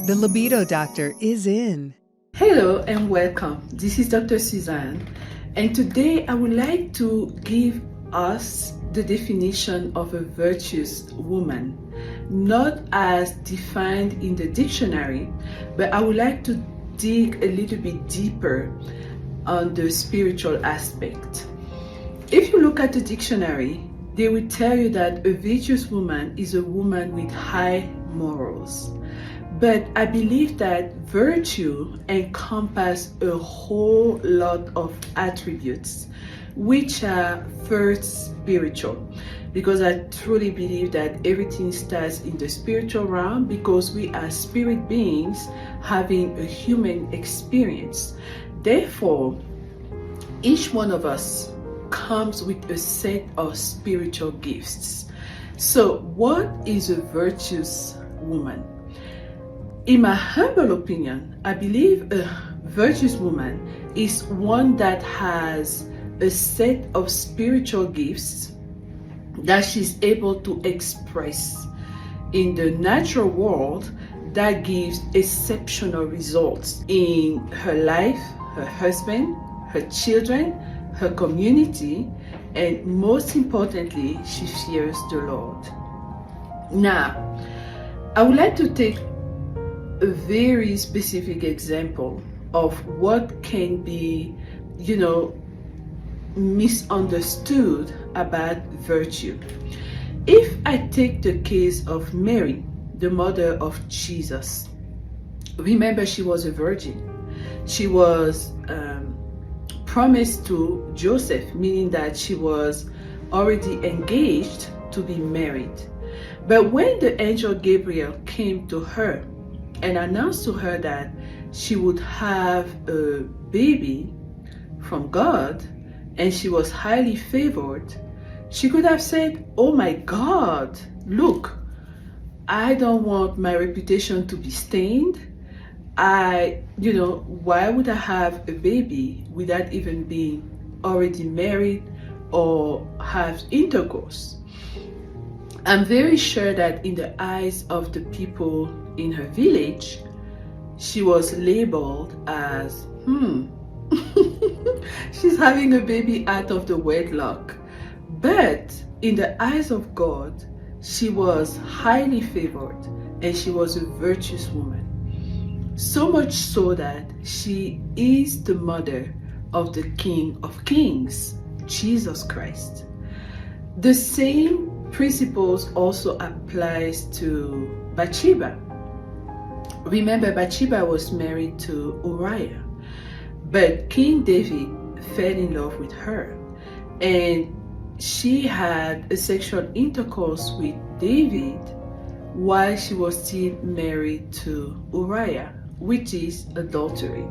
The Libido Doctor is in. Hello and welcome. This is Dr. Suzanne, and today I would like to give us the definition of a virtuous woman, not as defined in the dictionary, but I would like to dig a little bit deeper on the spiritual aspect. If you look at the dictionary, they will tell you that a virtuous woman is a woman with high morals. But I believe that virtue encompasses a whole lot of attributes which are first spiritual, because I truly believe that everything starts in the spiritual realm, because we are spirit beings having a human experience. Therefore, each one of us comes with a set of spiritual gifts. So what is a virtuous woman? In my humble opinion, I believe a virtuous woman is one that has a set of spiritual gifts that she's able to express in the natural world that gives exceptional results in her life, her husband, her children, her community, and most importantly, she fears the Lord. Now, I would like to take a very specific example of what can be, misunderstood about virtue. If I take the case of Mary, the mother of Jesus, remember she was a virgin. She was promised to Joseph, meaning that she was already engaged to be married. But when the angel Gabriel came to her and announced to her that she would have a baby from God and she was highly favored, she could have said, "Oh my God, look, I don't want my reputation to be stained. Why would I have a baby without even being already married or have intercourse?" I'm very sure that in the eyes of the people in her village, she was labeled as, she's having a baby out of the wedlock. But in the eyes of God, she was highly favored and she was a virtuous woman. So much so that she is the mother of the King of Kings, Jesus Christ. The same principles also applies to Bathsheba. Remember, Bathsheba was married to Uriah, but King David fell in love with her, and she had a sexual intercourse with David while she was still married to Uriah, which is adultery.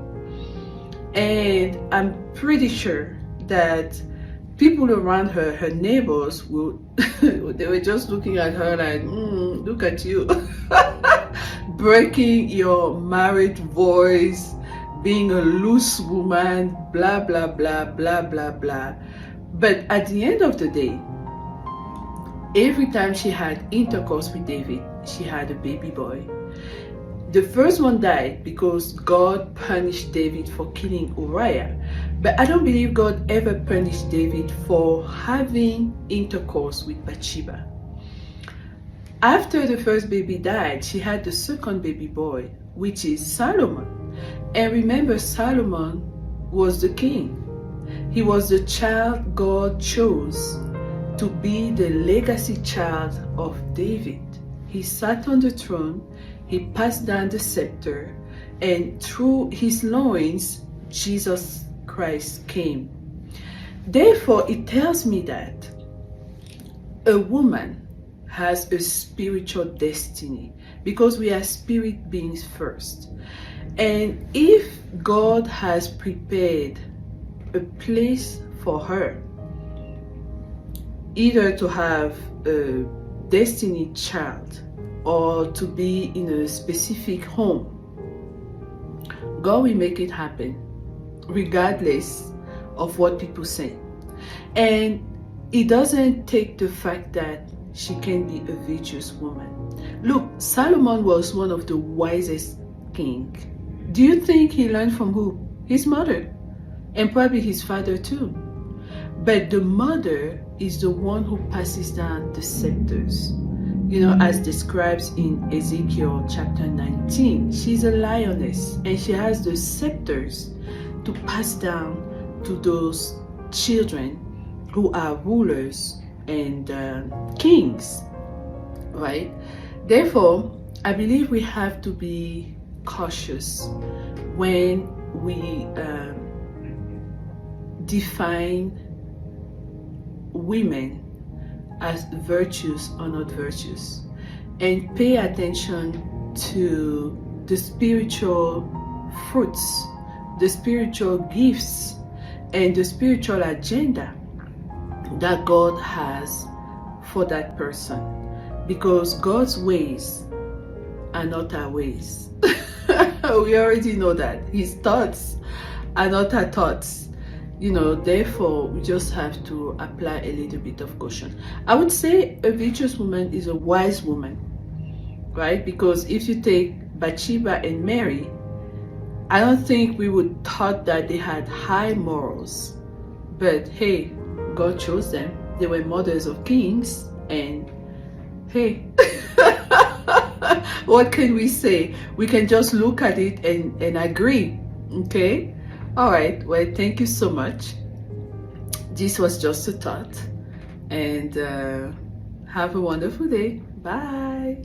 And I'm pretty sure that people around her, her neighbors, they were just looking at her like, look at you, breaking your married voice, being a loose woman, blah, blah, blah, blah, blah, blah. But at the end of the day, every time she had intercourse with David, she had a baby boy. The first one died because God punished David for killing Uriah. But I don't believe God ever punished David for having intercourse with Bathsheba. After the first baby died, she had the second baby boy, which is Solomon. And remember, Solomon was the king. He was the child God chose to be the legacy child of David. He sat on the throne, he passed down the scepter, and through his loins, Jesus Christ came. Therefore, it tells me that a woman has a spiritual destiny, because we are spirit beings first. And if God has prepared a place for her, either to have a destiny child or to be in a specific home, God will make it happen regardless of what people say. And it doesn't take the fact that she can be a virtuous woman. Look, Solomon was one of the wisest king. Do you think he learned from who? His mother, and probably his father too. But the mother is the one who passes down the scepters. You know, as described in Ezekiel chapter 19, she's a lioness and she has the scepters to pass down to those children who are rulers and kings, right? Therefore, I believe we have to be cautious when we define women as virtuous or not virtuous, and pay attention to the spiritual fruits, the spiritual gifts, and the spiritual agenda that God has for that person, because God's ways are not our ways. We already know that his thoughts are not our thoughts. You know, therefore we just have to apply a little bit of caution. I would say a virtuous woman is a wise woman, right? Because if you take Bathsheba and Mary, I don't think we would thought that they had high morals, but hey, God chose them. They were mothers of kings, and hey, what can we say? We can just look at it and agree. Okay. All right, well, thank you so much. This was just a thought, and have a wonderful day. Bye.